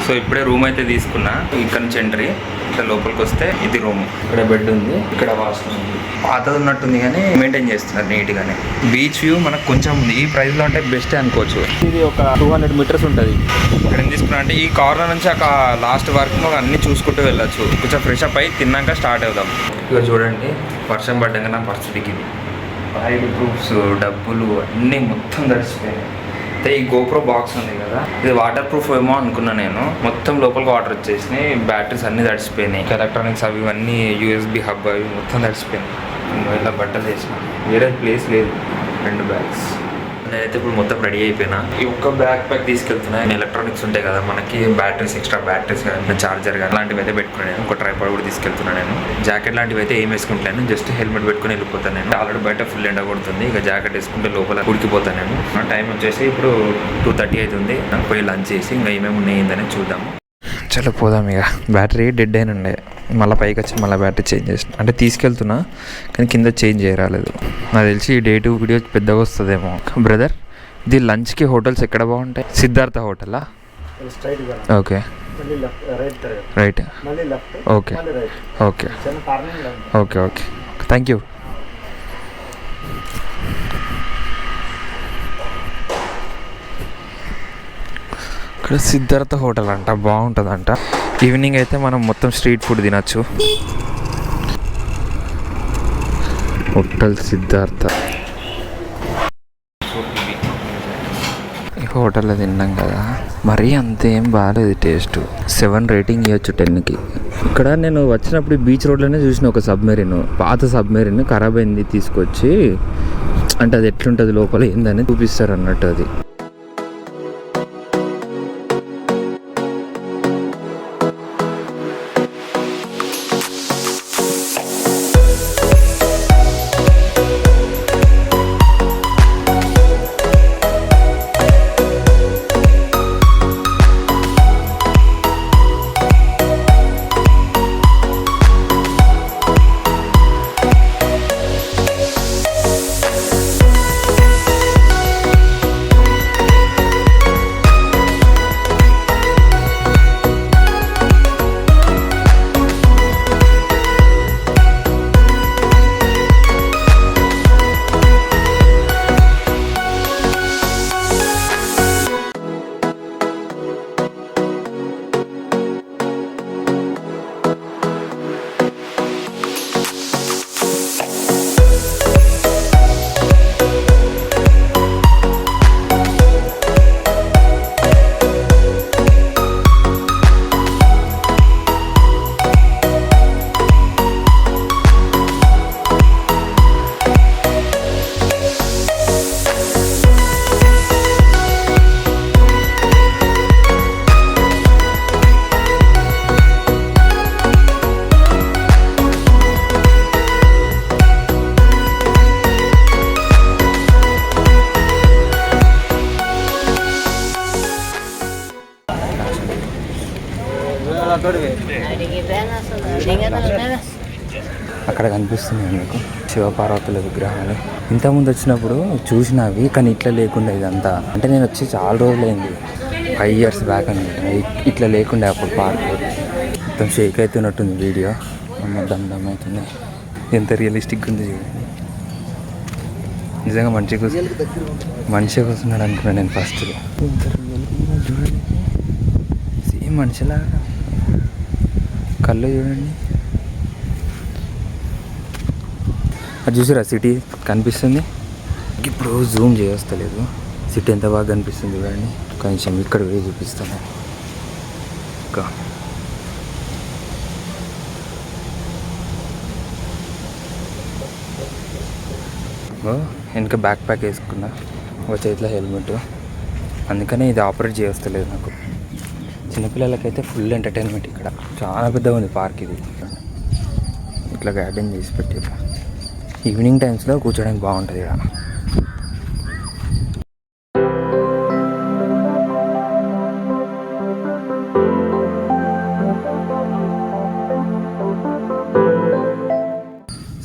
So ఇప్పుడే room అయితే తీసుకున్నా. ఇక్కడ నుంచి ఎంట్రీ, ఇక్కడ లోపలికి వస్తే ఇది రూమ్. ఇక్కడ బెడ్ ఉంది, ఇక్కడ వాష్రూమ్ ఉంది. పాతది ఉన్నట్టుంది కానీ మెయింటైన్ చేస్తున్నారు నీట్గానే. బీచ్ వ్యూ మనకు కొంచెం ఈ ప్రైస్లో అంటే బెస్ట్ అనుకోవచ్చు. ఇది ఒక 200 మీటర్స్ ఉంటుంది. ఇక్కడ ఏం తీసుకున్నా అంటే ఈ కార్నర్ నుంచి ఒక లాస్ట్ వరకు మనం అన్నీ చూసుకుంటూ వెళ్ళచ్చు. కొంచెం ఫ్రెష్ అప్ అయి తిన్నాక స్టార్ట్ అవుదాం. ఇక చూడండి, వర్షం పడ్డాక నా పరిస్థితికి ఇది ఫైల్ ప్రూఫ్స్, డబ్బులు అన్నీ మొత్తం తడిసిపోయాయి. అయితే ఈ గోప్రో బాక్స్ ఉంది కదా, ఇది వాటర్ ప్రూఫ్ ఏమో అనుకున్నా నేను. మొత్తం లోపలికి వాటర్ వచ్చేసినాయి, బ్యాటరీస్ అన్నీ తడిసిపోయినాయి, ఎలక్ట్రానిక్స్ అవి అన్నీ USB హబ్ అవి మొత్తం తడిసిపోయినాయి. ఇలా బట్టలు వేసిన వేరే ప్లేస్ లేదు. 2 బ్యాగ్స్ నేనైతే ఇప్పుడు మొత్తం రెడీ అయిపోయినా. ఈ ఒక్క బ్యాగ్ ప్యాక్ తీసుకెళ్తున్నా. ఎలక్ట్రానిక్స్ ఉంటాయి కదా మనకి, బ్యాటరీస్, ఎక్స్ట్రా బ్యాటరీస్ కానీ, చార్జర్ కానీ అలాంటివి అయితే పెట్టుకున్నాను. ఒక ట్రైపాడ్ కూడా తీసుకెళ్తున్నాను నేను. జాకెట్ లాంటివి అయితే ఏం వేసుకుంటాను, జస్ట్ హెల్మెట్ పెట్టుకుని వెళ్ళిపోతాను నేను. ఆల్రెడీ బయట ఫుల్ ఎండ కొడుతుంది, ఇక జాకెట్ వేసుకుంటే లోపల ఉడికిపోతాను నేను. నా టైం వచ్చేసి ఇప్పుడు 2:30 అవుతుంది. నాకు పోయి లంచ్ చేసి ఇంకా ఏమేమి ఉన్నాయిందని చూద్దాము. చలో పోదాం. ఇక బ్యాటరీ డెడ్ అయిన ఉండే, మళ్ళీ పైకి వచ్చి మళ్ళీ బ్యాటరీ చేంజ్ చేసిన. అంటే తీసుకెళ్తున్నా కానీ కింద చేంజ్ చేయరాలేదు. నాకు తెలిసి ఈ Day 2 వీడియో పెద్దగా వస్తుందేమో. బ్రదర్, ఇది లంచ్కి హోటల్స్ ఎక్కడ బాగుంటాయి? సిద్ధార్థ హోటలా? Okay, right, okay okay okay okay, thank you. ఇక్కడ సిద్ధార్థ హోటల్ అంట, బాగుంటుందంట. ఈవినింగ్ అయితే మనం మొత్తం స్ట్రీట్ ఫుడ్ తినచ్చు. హోటల్ సిద్ధార్థ. ఈ హోటల్లో తిన్నాం కదా, మరీ అంతేం బాగాలేదు టేస్ట్. 7 రేటింగ్ ఇవ్వచ్చు 10కి. ఇక్కడ నేను వచ్చినప్పుడు బీచ్ రోడ్లోనే చూసిన ఒక సబ్మెరీన్, పాత సబ్మెరీన్ ఖరాబ్ అయింది. తీసుకొచ్చి అంటే అది ఎట్లుంటుంది లోపల ఏందని చూపిస్తారు అన్నట్టు. అది అక్కడ కనిపిస్తున్నాయి మీకు శివపార్వతుల విగ్రహాలు. ఇంతకుముందు వచ్చినప్పుడు చూసినవి, కానీ ఇట్లా లేకుండా ఇదంతా. అంటే నేను వచ్చి చాలా రోజులైంది, 5 years బ్యాక్ అనమాట. ఇట్లా లేకుండా అప్పుడు పార్క్ మొత్తం షేక్ అవుతున్నట్టుంది వీడియో. దమ్ అవుతుంది. ఎంత రియలిస్టిక్గా ఉంది చూడండి. నిజంగా మనిషి కూర్చున్నాడు అనుకున్నాను నేను ఫస్ట్. ఎంత రియల్గా చూడండి, సేమ్ మనిషిలాగా. కళ్ళు చూడండి. అది చూసారా, సిటీ కనిపిస్తుంది. ఇప్పుడు జూమ్ చేయొస్తలేదు, సిటీ ఎంత బాగా కనిపిస్తుంది చూడండి. కొంచెం ఇక్కడ పోయి చూపిస్తాను. ఇంకా వెనక బ్యాక్ ప్యాక్ వేసుకున్నా, ఒక చేతిలో హెల్మెట్. అందుకనే ఇది ఆపరేట్ చేయొస్తలేదు నాకు. చిన్నపిల్లలకైతే ఫుల్ ఎంటర్టైన్మెంట్. ఇక్కడ చాలా పెద్దగా ఉంది పార్క్. ఇది ఇట్లా గార్డెన్ చేసి పెట్టారు. ఈవినింగ్ టైమ్స్లో కూర్చోడానికి బాగుంటుంది ఇక్కడ.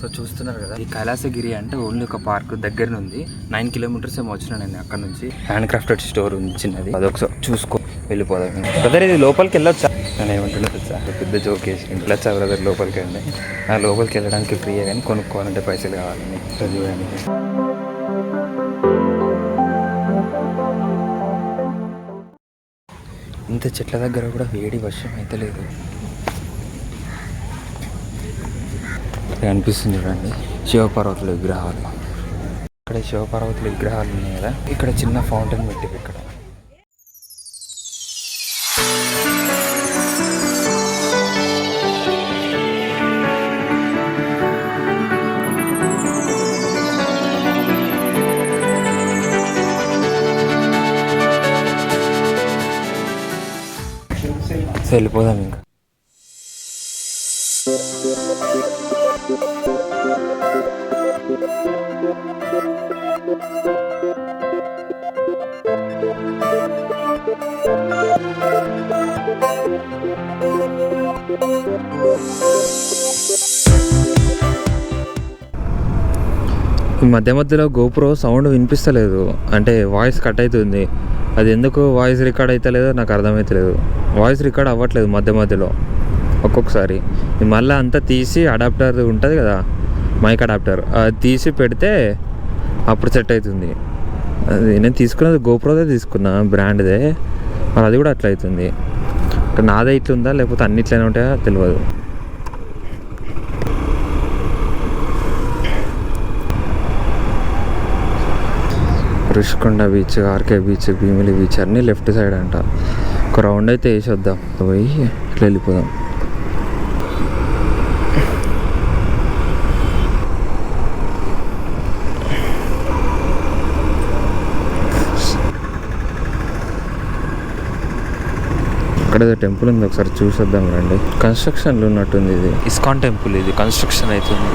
సో చూస్తున్నారు కదా, ఈ కైలాసగిరి అంటే ఓన్లీ ఒక పార్క్ దగ్గర ఉంది. 9 kilometers ఏమో వచ్చినా నేను అక్కడ నుంచి. హ్యాండ్ క్రాఫ్టెడ్ స్టోర్ ఉంది చిన్నది, అదొకసారి చూసుకో. వెళ్ళిపోదాం. బ్రదర్ ఇది లోపలికి వెళ్ళొచ్చా? నేను ఏమంటుండే తెలుసా, పెద్ద జోక్ వేసి వెళ్ళొచ్చా బ్రదర్ లోపలికి వెళ్ళి? ఆ లోపలికి వెళ్ళడానికి ఫ్రీయే కానీ కొనుక్కోవాలంటే పైసలు కావాలని. చూడండి ఇంత చెట్ల దగ్గర కూడా వేడి వర్షం అయితే లేదు. అనిపిస్తుంది చూడండి శివపార్వతుల విగ్రహాలు. ఇక్కడ శివపార్వతుల విగ్రహాలు ఉన్నాయి కదా, ఇక్కడ చిన్న ఫౌంటైన్ పెట్టి ఇక్కడ వెళ్ళిపోదాం ఇంకా. ఈ మధ్య మధ్యలో గోప్రో సౌండ్ వినిపిస్తలేదు, అంటే వాయిస్ కట్ అవుతుంది. అది ఎందుకు వాయిస్ రికార్డ్ అవుతలేదో నాకు అర్థమవుతలేదు. వాయిస్ రికార్డ్ అవ్వట్లేదు మధ్య మధ్యలో ఒక్కొక్కసారి. మళ్ళీ అంతా తీసి అడాప్టర్ ఉంటుంది కదా, మైక్ అడాప్టర్, అది తీసి పెడితే అప్పుడు సెట్ అవుతుంది. అది నేను తీసుకున్నది గోప్రోదే తీసుకున్నా, బ్రాండ్దే. మరి అది కూడా అట్లా అవుతుంది. నాదే ఇట్లుందా లేకపోతే అన్ని ఇట్లనే ఉంటాయో తెలియదు. Rushikonda beach, RK beach, Bheemili beach అన్నీ లెఫ్ట్ సైడ్ అంట. ఒక రౌండ్ అయితే వేసి వద్దాం, పోయి ఇట్లా వెళ్ళిపోదాం. ఇక్కడ టెంపుల్ ఉంది, ఒకసారి చూసొద్దాం రండి. కన్స్ట్రక్షన్లో ఉన్నట్టుంది. ఇది ఇస్కాన్ టెంపుల్, ఇది కన్స్ట్రక్షన్ అవుతుంది.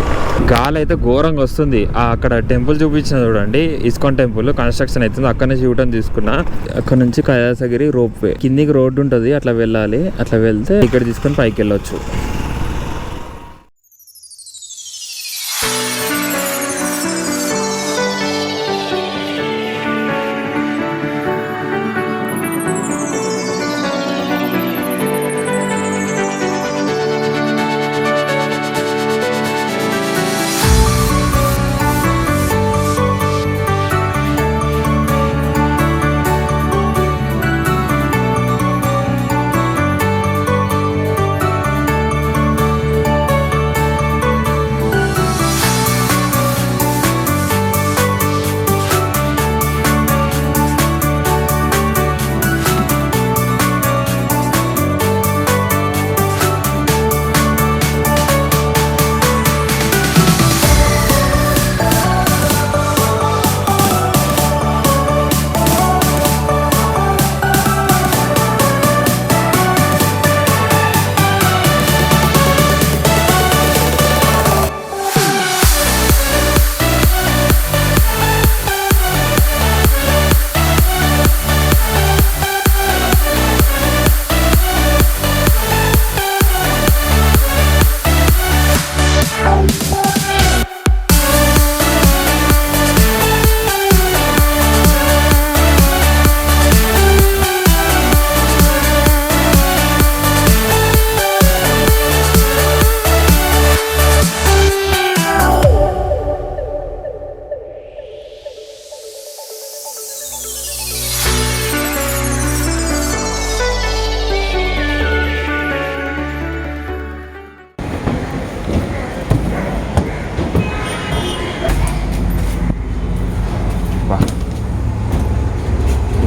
గాలి అయితే ఘోరంగా వస్తుంది. అక్కడ టెంపుల్ చూపించిన చూడండి, ఇస్కాన్ టెంపుల్ కన్స్ట్రక్షన్ అవుతుంది. అక్కడ నుంచి యూటర్న్ తీసుకున్నా, అక్కడ నుంచి కైలాసగిరి రోప్ వే కిందికి రోడ్డు ఉంటుంది, అట్లా వెళ్ళాలి. అట్లా వెళ్తే ఇక్కడ తీసుకొని పైకి వెళ్ళొచ్చు.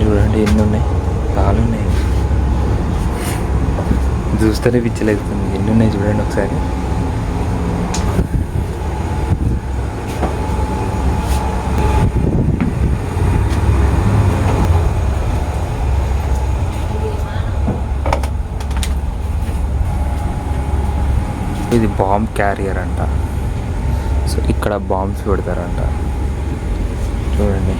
చూడండి ఎన్ని ఉన్నాయి, చాలా ఉన్నాయి. చూస్తేనే పిచ్చలేస్తుంది, ఎన్ని ఉన్నాయి చూడండి ఒకసారి. ఇది బాంబ్ క్యారియర్ అంట. సో ఇక్కడ బాంబ్స్ పెడతారంట చూడండి.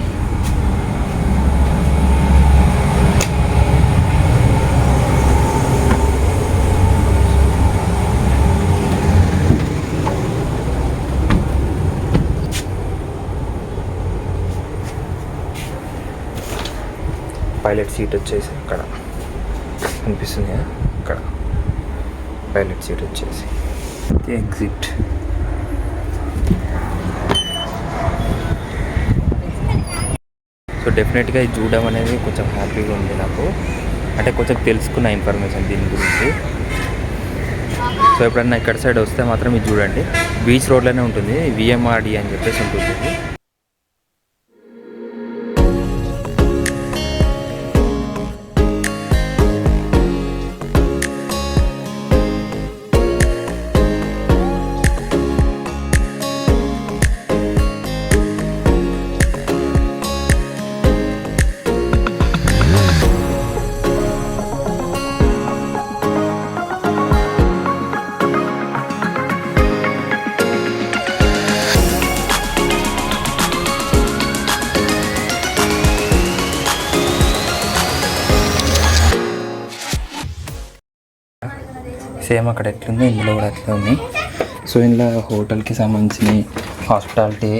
పైలట్ సీట్ వచ్చేసి అక్కడ కనిపిస్తుంది కదా ఇక్కడ పైలట్ సీట్ వచ్చేసి ఎగ్జిట్. సో డెఫినెట్గా ఇది చూడడం అనేది కొంచెం హ్యాపీగా ఉంది నాకు, అంటే కొంచెం తెలుసుకున్న ఇన్ఫర్మేషన్ దీని గురించి. సో ఎప్పుడన్నా ఇక్కడ సైడ్ వస్తే మాత్రం ఇది చూడండి. బీచ్ రోడ్లోనే ఉంటుంది, విఎంఆర్డి అని చెప్పేసి ఉంటుంది. సేమ్ అక్కడ ఎట్లుందో ఇందులో కూడా అట్లా ఉంది. సో ఇందులో హోటల్కి సంబంధించినవి, హాస్పిటాలిటీ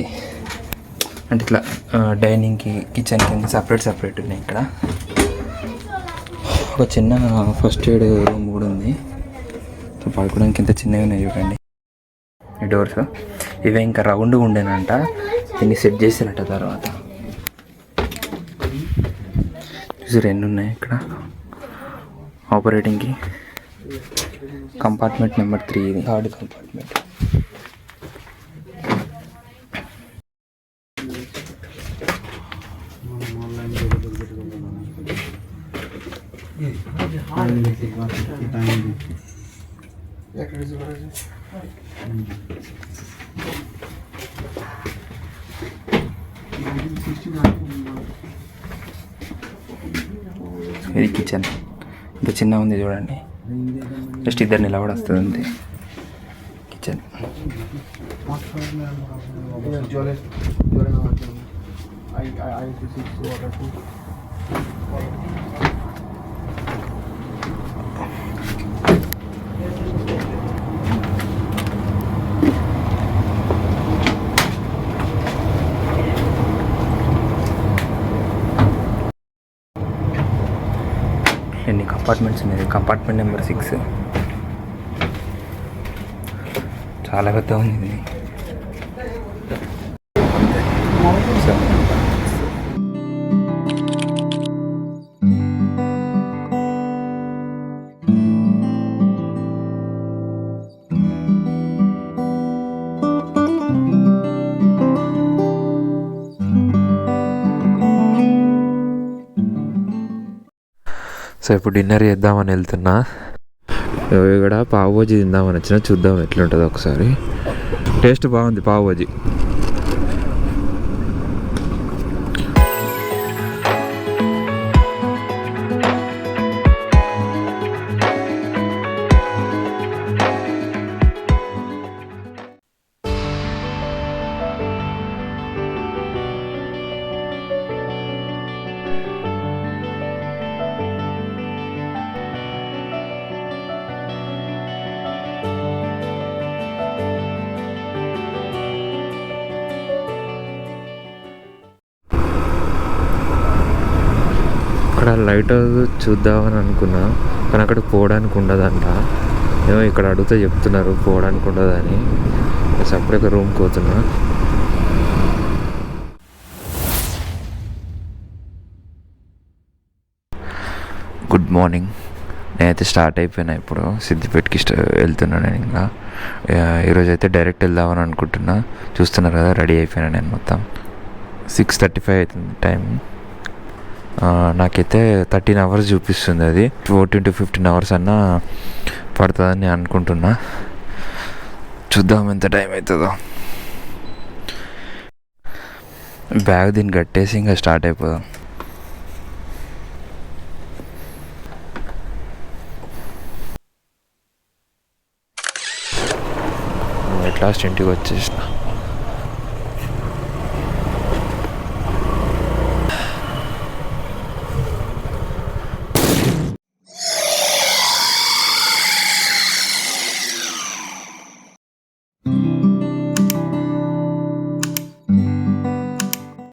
అంటే ఇట్లా డైనింగ్కి, కిచెన్కి సపరేట్ ఉన్నాయి. ఇక్కడ ఒక చిన్న ఫస్ట్ ఎయిడ్ రూమ్ కూడా ఉంది. సో పడుకోవడానికి ఇంత చిన్నగా ఉన్నాయి చూడండి ఈ డోర్స్. ఇవే ఇంకా రౌండ్గా ఉండేనంట, దీన్ని సెట్ చేసినట్ట తర్వాత. చూసి రెండు ఉన్నాయి ఇక్కడ ఆపరేటింగ్కి. కంపార్ట్మెంట్ నెంబర్ 3 ఇది, థర్డ్ కంపార్ట్మెంట్. ఇది కిచెన్, ఇంత చిన్న ఉంది చూడండి, జస్ట్ ఇద్దరు నిలబడి వస్తుంది అంతే కిచెన్. ఎన్ని కంపార్ట్మెంట్స్ ఉన్నాయి? Compartment number 6. చాలా పెద్ద ఉంది ఇది. సో ఇప్పుడు డిన్నర్ చేద్దామని వెళ్తున్నా. ఇక్కడ పావు బజ్జీ తిందామని వచ్చినా, చూద్దాం ఎట్లుంటుందో ఒకసారి. టేస్ట్ బాగుంది పావు బజ్జీ. అక్కడ లైట్ హౌస్ చూద్దామని అనుకున్నా, కానీ అక్కడ పోవడానికి ఉండదంట. ఏమో ఇక్కడ అడిగితే చెప్తున్నారు పోవడానికి ఉండదని. సపరేట్గా రూమ్కి పోతున్నా. Good morning. నేనైతే స్టార్ట్ అయిపోయినా, ఇప్పుడు సిద్దిపేటకి వెళ్తున్నా నేను. ఇంకా ఈరోజు అయితే డైరెక్ట్ వెళ్దామని అనుకుంటున్నా. చూస్తున్నారు కదా, రెడీ అయిపోయినా నేను మొత్తం. 6:35 అవుతుంది టైం. నాకైతే 13 hours చూపిస్తుంది. అది 14 to 15 hours అన్నా పడుతుందని నేను అనుకుంటున్నా. చూద్దాం ఎంత టైం అవుతుందో. బ్యాగ్ దీన్ని కట్టేసి ఇంకా స్టార్ట్ అయిపోదాం. ఎట్ లాస్ట్ ఇంటికి వచ్చేసిన.